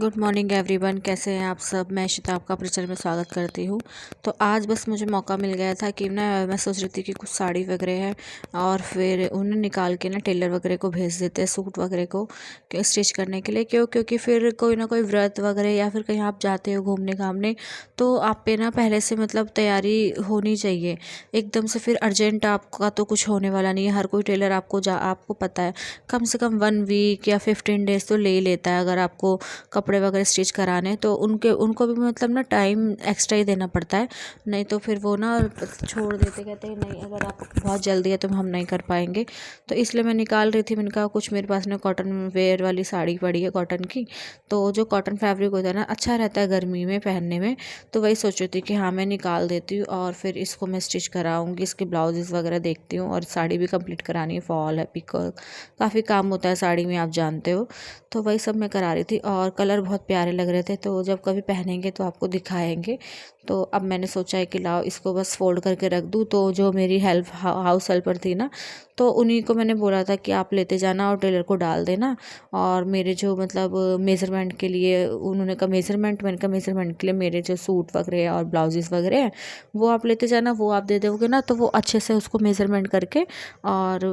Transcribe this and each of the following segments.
Good morning everyone, कैसे हैं आप सब। मैं इशिता आपका अपने चैनल में स्वागत करती हूँ। तो आज बस मुझे मौका मिल गया था कि ना मैं सोच रही थी कि कुछ साड़ी वगैरह है और फिर उन्हें निकाल के ना टेलर वगैरह को भेज देते हैं सूट वगैरह को स्टिच करने के लिए। क्योंकि फिर कोई ना कोई व्रत वगैरह या फिर कहीं आप जाते हो घूमने घामने, तो आप पे ना पहले से मतलब तैयारी होनी चाहिए। एकदम से फिर अर्जेंट आपका तो कुछ होने वाला नहीं है। हर कोई टेलर आपको पता है कम से कम 1 वीक या 15 डेज तो ले ही लेता है। अगर आपको कपड़े वगैरह स्टिच कराने तो उनको भी मतलब ना टाइम एक्स्ट्रा ही देना पड़ता है। नहीं तो फिर वो ना छोड़ देते, कहते हैं नहीं अगर आप बहुत जल्दी है तो हम नहीं कर पाएंगे। तो इसलिए मैं निकाल रही थी। मैंने कहा कुछ मेरे पास में कॉटन वेयर वाली साड़ी पड़ी है कॉटन की, तो जो कॉटन फैब्रिक होता है ना अच्छा रहता है गर्मी में पहनने में। तो वही सोच रही थी कि हाँ मैं निकाल देती हूँ और फिर इसको मैं स्टिच कराऊंगी। इसके ब्लाउजेस वगैरह देखती हूँ और साड़ी भी कंप्लीट करानी है। फॉल है, पिकॉक, काफ़ी काम होता है साड़ी में, आप जानते हो। तो वही सब मैं करा रही थी और कलर बहुत प्यारे लग रहे थे, तो जब कभी पहनेंगे तो आपको दिखाएंगे। तो अब मैंने सोचा है कि लाओ इसको बस फोल्ड करके रख दूँ। तो जो मेरी हाउस हेल्पर थी ना, तो उन्हीं को मैंने बोला था कि आप लेते जाना और टेलर को डाल देना। और मेरे जो मतलब मेज़रमेंट के लिए उन्होंने कहा मेज़रमेंट, मैंने कहा मेज़रमेंट के लिए मेरे जो सूट वगैरह है और ब्लाउजेस वगैरह हैं वो आप लेते जाना। वो आप दे दोगे ना तो वो अच्छे से उसको मेज़रमेंट करके और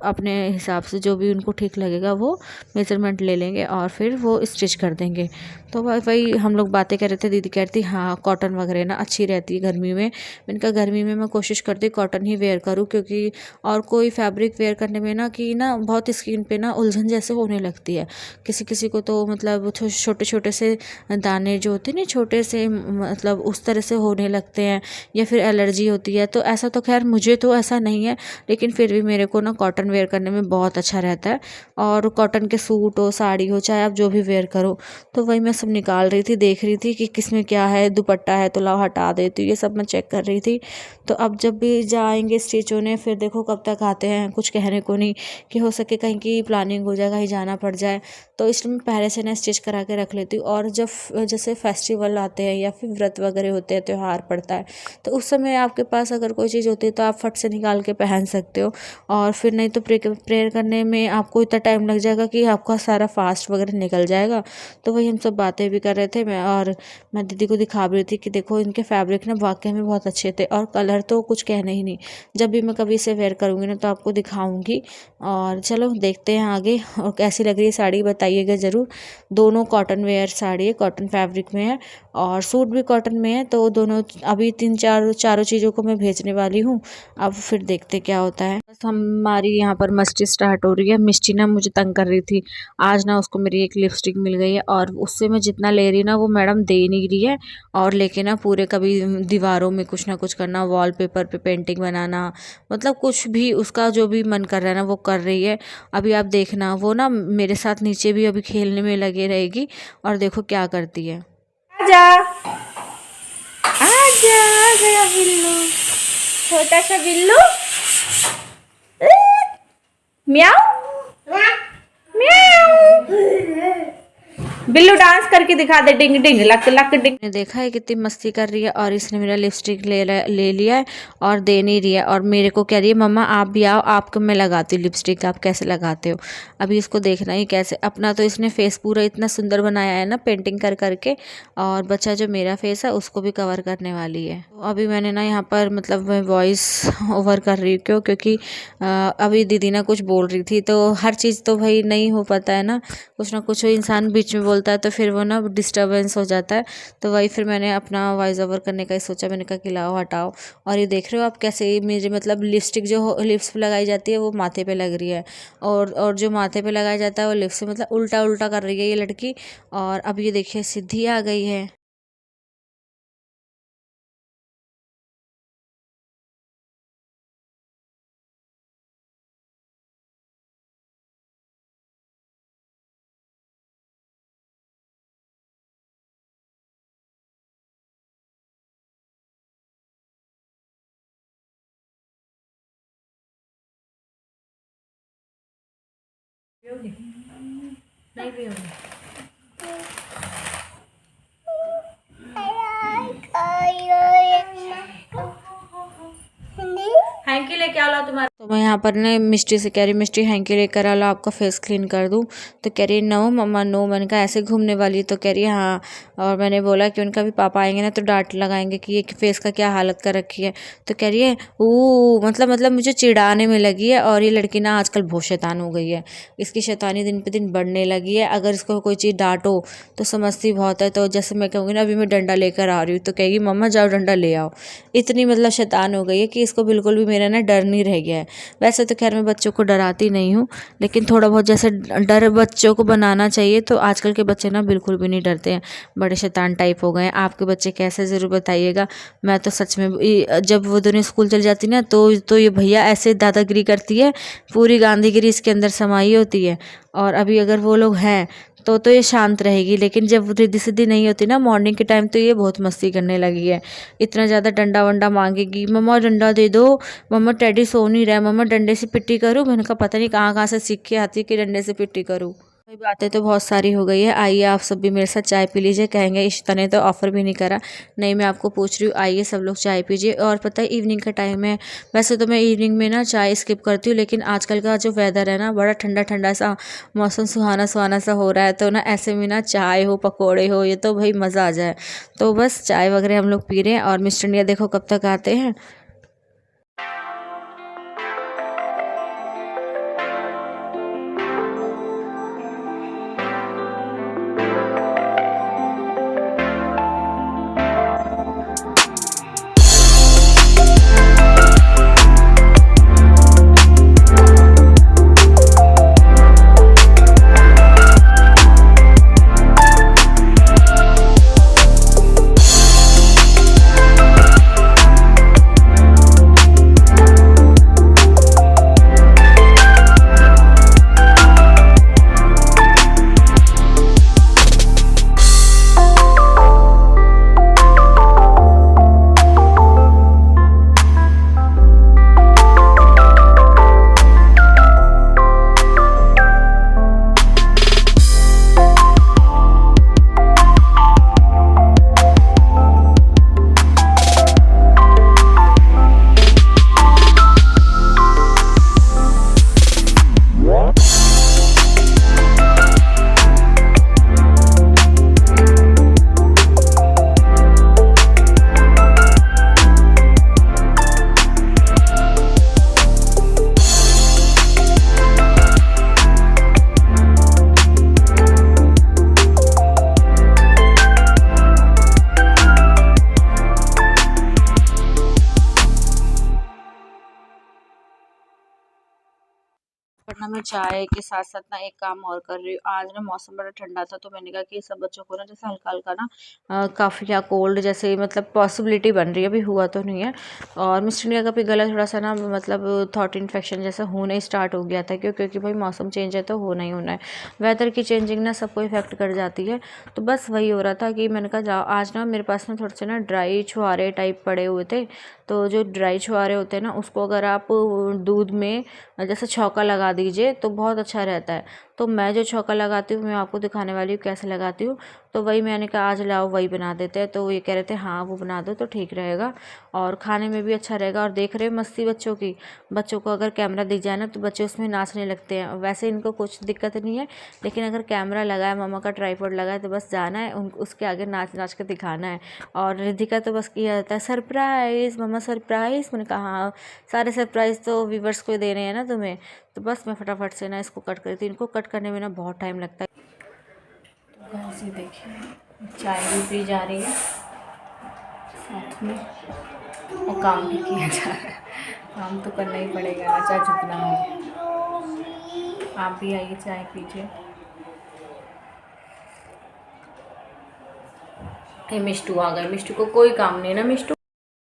अपने हिसाब से जो भी उनको ठीक लगेगा वो मेज़रमेंट ले लेंगे और फिर वो स्टिच कर देंगे। तो वही हम लोग बातें कर रहे थे। दीदी कहती हाँ कॉटन वगैरह ना अच्छी रहती है गर्मी में। मैंने कहा गर्मी में मैं कोशिश करती कॉटन ही वेयर करूँ, क्योंकि और कोई फैब्रिक वेयर करने में ना कि ना बहुत स्किन पे ना उलझन जैसे होने लगती है। किसी किसी को तो मतलब छोटे छोटे से दाने जो होते हैं ना छोटे से, मतलब उस तरह से होने लगते हैं या फिर एलर्जी होती है। तो ऐसा तो खैर मुझे तो ऐसा नहीं है, लेकिन फिर भी मेरे को ना कॉटन वेयर करने में बहुत अच्छा रहता है। और कॉटन के सूट हो, साड़ी हो, चाहे आप जो भी वेयर करो। तो वही मैं सब निकाल रही थी, देख रही थी कि किसमें क्या है। दुपट्टा है तो लाओ हटा देती हूँ, ये सब मैं चेक कर रही थी। तो अब जब भी जाएंगे स्टिच होने, फिर देखो कब तक आते हैं, कुछ कहने को नहीं कि हो सके कहीं की प्लानिंग हो जाए, कहीं जाना पड़ जाए। तो इसलिए मैं पहले से ना स्टिच करा के रख लेती हूँ। और जब जैसे फेस्टिवल आते हैं या फिर व्रत वगैरह होते हैं, त्यौहार पड़ता है, तो उस समय आपके पास अगर कोई चीज़ होती है तो आप फट से निकाल के पहन सकते हो। और फिर नहीं तो प्रेयर करने में आपको इतना टाइम लग जाएगा कि आपका सारा फास्ट वगैरह निकल जाएगा। तो वही हम सब बातें भी कर रहे थे। मैं दीदी को दिखा भी रही थी कि देखो इनके फैब्रिक ना वाकई में बहुत अच्छे थे और कलर तो कुछ कहने ही नहीं। जब भी मैं कभी इसे वेयर करूँगी ना तो आपको दिखाऊंगी। और चलो देखते हैं आगे और कैसी लग रही है साड़ी, बताइएगा ज़रूर। दोनों कॉटन वेयर साड़ी है, कॉटन फैब्रिक में है और सूट भी कॉटन में है। तो दोनों अभी चारों चीज़ों को मैं भेजने वाली हूँ। अब फिर देखते क्या होता है। बस हमारी यहाँ पर मस्ती स्टार्ट हो रही है। मिष्टी ना मुझे तंग कर रही थी। आज ना उसको मेरी एक लिपस्टिक मिल गई है और उससे मैं जितना ले रही ना वो मैडम दे नहीं रही है। और लेके ना पूरे कभी दीवारों में कुछ ना कुछ करना, वॉलपेपर पे पेंटिंग बनाना, मतलब कुछ भी उसका जो भी मन कर रहा है ना वो कर रही है। अभी आप देखना वो ना मेरे साथ नीचे भी अभी खेलने में लगे रहेगी और देखो क्या करती है। आजा आजा आ गया बिल्लू, छोटा सा बिल्लू। म्याऊ म्याऊ। बिल्लू डांस करके दिखा दे, डिंग डिंग लक लक डिंग। ने देखा है कितनी मस्ती कर रही है और इसने मेरा लिपस्टिक ले लिया है और दे नहीं रही है। और मेरे को कह रही है मम्मा आप भी आओ, आपको मैं लगाती हूँ लिपस्टिक, आप कैसे लगाते हो। अभी इसको देखना ही कैसे। अपना तो इसने फेस पूरा इतना सुंदर बनाया है ना पेंटिंग कर करके, और बच्चा जो मेरा फेस है उसको भी कवर करने वाली है। तो अभी मैंने ना यहाँ पर मतलब मैं वॉइस ओवर कर रही हूँ क्योंकि अभी दीदी ना कुछ बोल रही थी। तो हर चीज़ तो भाई नहीं हो पाता है ना कुछ इंसान बीच में बोलता है तो फिर वो ना डिस्टर्बेंस हो जाता है। तो वही फिर मैंने अपना वॉइस ओवर करने का ही सोचा। मैंने कहा कि लाओ हटाओ। और ये देख रहे हो आप कैसे मेरे मतलब लिपस्टिक जो लिप्स पे लगाई जाती है वो माथे पे लग रही है, और जो माथे पे लगाया जाता है वो लिप्स से मतलब उल्टा उल्टा कर रही है ये लड़की। और अब ये देखिए सिद्धि आ गई है। नहीं भी होगी। हैंकी लेके आओ तुम्हारा। तो मैं यहाँ पर ने मिष्टी से कह रही, मिष्टी हैंकी लेकर आ लो, आपका फेस क्लीन कर दूँ। तो कह रही नो मम्मा नो। मैंने कहा ऐसे घूमने वाली? तो कह रही है हाँ। और मैंने बोला कि उनका भी पापा आएंगे ना तो डांट लगाएंगे कि ये फेस का क्या हालत कर रखी है। तो कह रही है ओ मतलब मुझे चिढ़ाने में लगी है। और ये लड़की ना आजकल बहुत शैतान हो गई है, इसकी शैतानी दिन पे दिन बढ़ने लगी है। अगर इसको कोई चीज़ डांटो तो समझती बहुत है। तो जैसे मैं कहूँगी ना अभी मैं डंडा लेकर आ रही हूँ तो कहेगी मम्मा जाओ डंडा ले आओ। इतनी मतलब शैतान हो गई है कि इसको बिल्कुल भी मेरा ना डर नहीं रह गया है। वैसे तो खैर मैं बच्चों को डराती नहीं हूँ, लेकिन थोड़ा बहुत जैसे डर बच्चों को बनाना चाहिए। तो आजकल के बच्चे ना बिल्कुल भी नहीं डरते हैं, बड़े शैतान टाइप हो गए हैं। आपके बच्चे कैसे ज़रूर बताइएगा। मैं तो सच में जब वो दोनों स्कूल चल जाती ना तो ये भैया ऐसे दादागिरी करती है, पूरी गांधीगिरी इसके अंदर समाई होती है। और अभी अगर वो लोग हैं तो ये शांत रहेगी, लेकिन जब वो रिद्धि सिद्धि नहीं होती ना मॉर्निंग के टाइम तो ये बहुत मस्ती करने लगी है। इतना ज़्यादा डंडा वंडा मांगेगी, मम्मा डंडा दे दो, मम्मा टैडी सो नहीं रहा है, मम्मा डंडे से पिट्टी करूँ। मैंने कहा पता नहीं कहाँ कहाँ से सीख के आती है कि डंडे से पिट्टी करूँ। भाई बातें तो बहुत सारी हो गई है, आइए आप सब भी मेरे साथ चाय पी लीजिए। कहेंगे इशिता ने तो ऑफ़र भी नहीं करा। नहीं मैं आपको पूछ रही हूँ, आइए सब लोग चाय पीजिए। और पता है इवनिंग का टाइम है, वैसे तो मैं इवनिंग में ना चाय स्किप करती हूँ, लेकिन आजकल का जो वेदर है ना बड़ा ठंडा ठंडा सा मौसम, सुहाना सुहाना सा हो रहा है। तो ना ऐसे में ना चाय हो पकौड़े हो ये तो भाई मज़ा आ जाए। तो बस चाय वगैरह हम लोग पी रहे हैं और मिस्टर इंडिया देखो कब तक आते हैं। वरना मैं चाय के साथ साथ ना एक काम और कर रही हूँ। आज ना मौसम बड़ा ठंडा था तो मैंने कहा कि सब बच्चों को ना जैसे हल्का हल्का ना काफ़ी या कोल्ड जैसे मतलब पॉसिबिलिटी बन रही है, अभी हुआ तो नहीं है। और मिस्टर इंडिया का भी गला थोड़ा सा ना मतलब थॉट इन्फेक्शन जैसा होना ही स्टार्ट हो गया था, क्योंकि भाई मौसम चेंज है तो होना ही होना है। वेदर की चेंजिंग ना सबको इफेक्ट कर जाती है। तो बस वही हो रहा था कि मैंने कहा जाओ आज ना मेरे पास ना थोड़े से ना ड्राई छुहारे टाइप पड़े हुए थे। तो जो ड्राई छुहारे होते हैं ना उसको अगर आप दूध में जैसे छौंका लगा दीजिए तो बहुत अच्छा रहता है। तो मैं जो छौंका लगाती हूँ मैं आपको दिखाने वाली हूँ कैसे लगाती हूँ। तो वही मैंने कहा आज लाओ वही बना देते हैं। तो ये कह रहे थे हाँ वो बना दो तो ठीक रहेगा और खाने में भी अच्छा रहेगा। और देख रहे हैं मस्ती बच्चों की, बच्चों को अगर कैमरा दिख जाए ना तो बच्चे उसमें नाचने लगते हैं। वैसे इनको कुछ दिक्कत नहीं है, लेकिन अगर कैमरा लगा है, मम्मा का ट्राइपॉड लगा है तो बस जाना है उसके आगे नाच नाच के दिखाना है। और रिधिका तो बस किया जाता है सरप्राइज़ मम्मा सरप्राइज़। मैंने कहा हाँ सारे सरप्राइज़ तो व्यूवर्स को देने हैं ना तुम्हें। तो बस मैं फटाफट से ना इसको कट करती हूँ। इनको कट करने में ना बहुत टाइम लगता है। तो बस ये देखिए चाय भी पी जा रही है साथ में और काम भी किया जा रहा है। काम तो करना ही पड़ेगा ना चाहे जितना हो। आप भी आइए चाय पीजिए। ये मिष्टू आ गए, मिष्टू को कोई काम नहीं ना मिष्टू।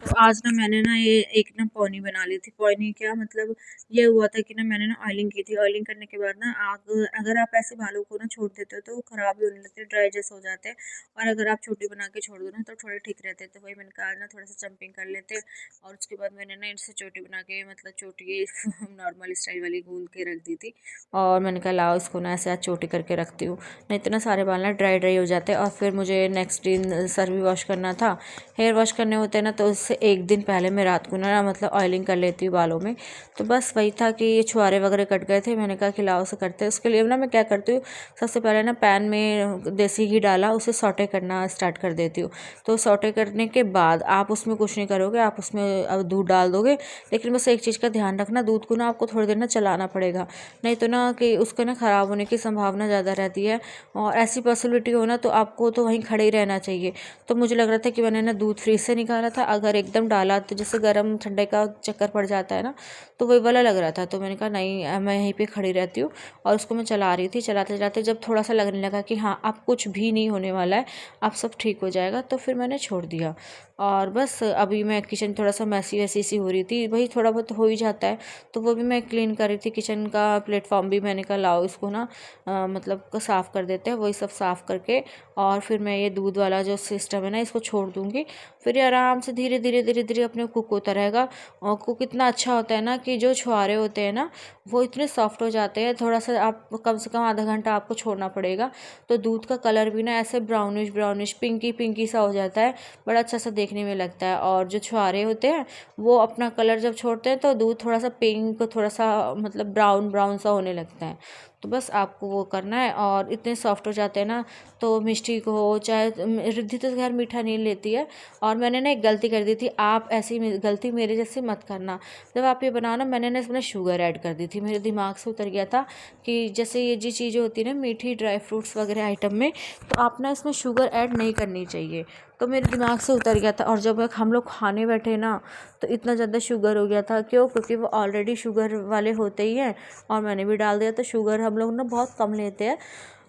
तो आज ना मैंने ना ये एक ना पौनी बना ली थी। पौनी क्या मतलब ये हुआ था कि ना मैंने ना ऑयलिंग की थी। ऑयलिंग करने के बाद ना आग अगर आप ऐसे बालों को ना छोड़ देते हो तो वो ख़राब भी होने लगते हैं, ड्राई जैसे हो जाते हैं। और अगर आप छोटी बना के छोड़ दो ना तो थोड़े ठीक रहते हैं। तो वही मैंने कहा आज ना थोड़ा सा चम्पिंग कर लेते हैं। और उसके बाद मैंने ना इनसे चोटी बना के मतलब चोटी नॉर्मल स्टाइल वाली गूंद के रख दी थी। और मैंने कहा लाओ इसको ना ऐसे आज चोटी करके रखती हूँ, नहीं तो ना सारे बाल ना ड्राई ड्राई हो जाते हैं। और फिर मुझे नेक्स्ट दिन सर भी वॉश करना था, हेयर वॉश करने होते हैं ना तो उससे 1 दिन पहले मैं रात को ना मतलब ऑयलिंग कर लेती हूँ बालों में। तो बस वही था कि ये छुहारे वगैरह कट गए थे, मैंने कहा खिलाओ से करते हैं। उसके लिए ना मैं क्या करती हूँ, सबसे पहले ना पैन में देसी घी डाला, उसे सौटे करना स्टार्ट कर देती हूँ। तो सौटे करने के बाद आप उसमें कुछ नहीं करोगे, आप उसमें अब दूध डाल दोगे। लेकिन बस एक चीज़ का ध्यान रखना, दूध को ना आपको थोड़ी देर ना चलाना पड़ेगा, नहीं तो ना कि उसका ना ख़राब होने की संभावना ज़्यादा रहती है। और ऐसी पॉसिबिलिटी हो ना तो आपको तो वहीं खड़े ही रहना चाहिए। तो मुझे लग रहा था कि मैंने ना दूध फ्रीज से निकाला था, अगर एकदम डाला तो जैसे गर्म ठंडे का चक्कर पड़ जाता है ना, तो वही वाला लग रहा था। तो मैंने कहा नहीं, मैं यहीं पे खड़ी रहती हूँ। और उसको मैं चला रही थी, चलाते चलाते जब थोड़ा सा लगने लगा कि हाँ अब कुछ भी नहीं होने वाला है, अब सब ठीक हो जाएगा, तो फिर मैंने छोड़ दिया। और बस अभी मैं किचन थोड़ा सा मैसी वैसी सी हो रही थी, वही थोड़ा बहुत हो ही जाता है, तो वो भी मैं क्लीन कर रही थी। किचन का प्लेटफॉर्म भी मैंने कहा लाओ इसको ना मतलब को साफ़ कर देते हैं। वही सब साफ़ करके और फिर मैं ये दूध वाला जो सिस्टम है ना इसको छोड़ दूँगी। फिर ये आराम से धीरे धीरे धीरे धीरे अपने कुक होता रहेगा। और कुक इतना अच्छा होता है ना कि जो छुहारे होते हैं ना वो इतने सॉफ्ट हो जाते हैं। थोड़ा सा आप कम से कम आधा घंटा आपको छोड़ना पड़ेगा, तो दूध का कलर भी ना ऐसे ब्राउनिश ब्राउनिश पिंकी पिंकी सा हो जाता है, बड़ा अच्छा सा देखने में लगता है। और जो छुहारे होते हैं वो अपना कलर जब छोड़ते हैं तो दूध थोड़ा सा पिंक, थोड़ा सा मतलब ब्राउन ब्राउन सा होने लगता है। तो बस आपको वो करना है और इतने सॉफ्ट हो जाते हैं ना। तो मिष्टी को हो चाहे रिद्धि तो खैर मीठा नहीं लेती है। और मैंने ना एक गलती कर दी थी, आप ऐसी गलती मेरे जैसे मत करना। जब आप ये बनाओ ना, मैंने ना इसमें शुगर ऐड कर दी थी, मेरे दिमाग से उतर गया था कि जैसे ये जी चीज़ें होती है ना मीठी ड्राई फ्रूट्स वगैरह आइटम में, तो आप ना इसमें शुगर ऐड नहीं करनी चाहिए। तो मेरे दिमाग से उतर गया था। और जब हम लोग खाने बैठे ना तो इतना ज़्यादा शुगर हो गया था। क्यों? क्योंकि वो ऑलरेडी शुगर वाले होते ही हैं और मैंने भी डाल दिया। तो शुगर हम लोग ना बहुत कम लेते हैं,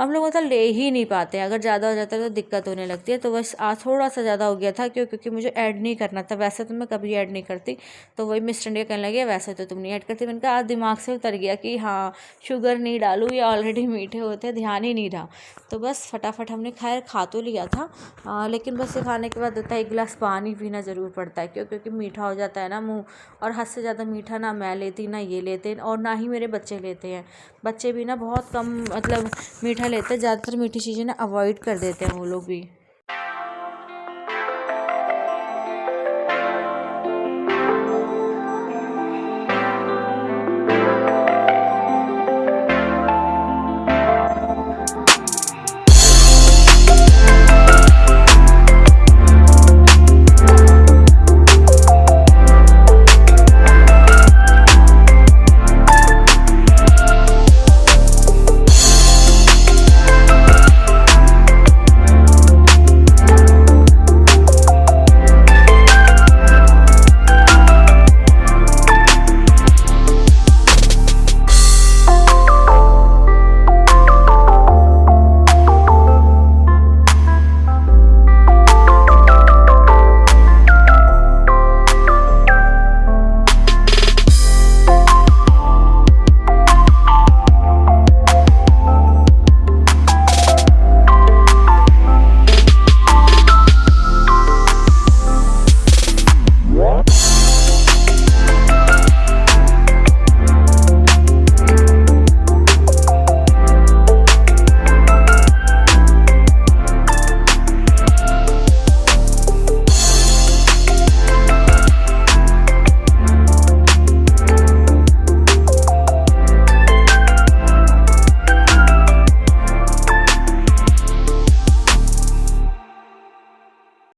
हम लोग मतलब ले ही नहीं पाते, अगर ज़्यादा हो जाता है तो दिक्कत होने लगती है। तो बस आज थोड़ा सा ज़्यादा हो गया था। क्यों? क्योंकि मुझे ऐड नहीं करना था, वैसे तो मैं कभी ऐड नहीं करती। तो वही मिस इंडिया कहने लगे वैसे तो तुम नहीं ऐड करती। मैंने कहा आज दिमाग से उतर गया कि हाँ शुगर नहीं डालूँ, ये ऑलरेडी मीठे होते हैं, ध्यान ही नहीं रहा। तो बस फटाफट हमने खैर खा तो लिया था। लेकिन बस ये खाने के बाद होता है 1 गिलास पानी पीना ज़रूर पड़ता है। क्यों? क्योंकि मीठा हो जाता है ना मुँह। और हद से ज़्यादा मीठा ना मैं लेती, ना ये लेते, और ना ही मेरे बच्चे लेते हैं। बच्चे भी ना बहुत कम मतलब मीठा लेते हैं, ज़्यादातर मीठी चीज़ें ना अवॉइड कर देते हैं वो लोग भी।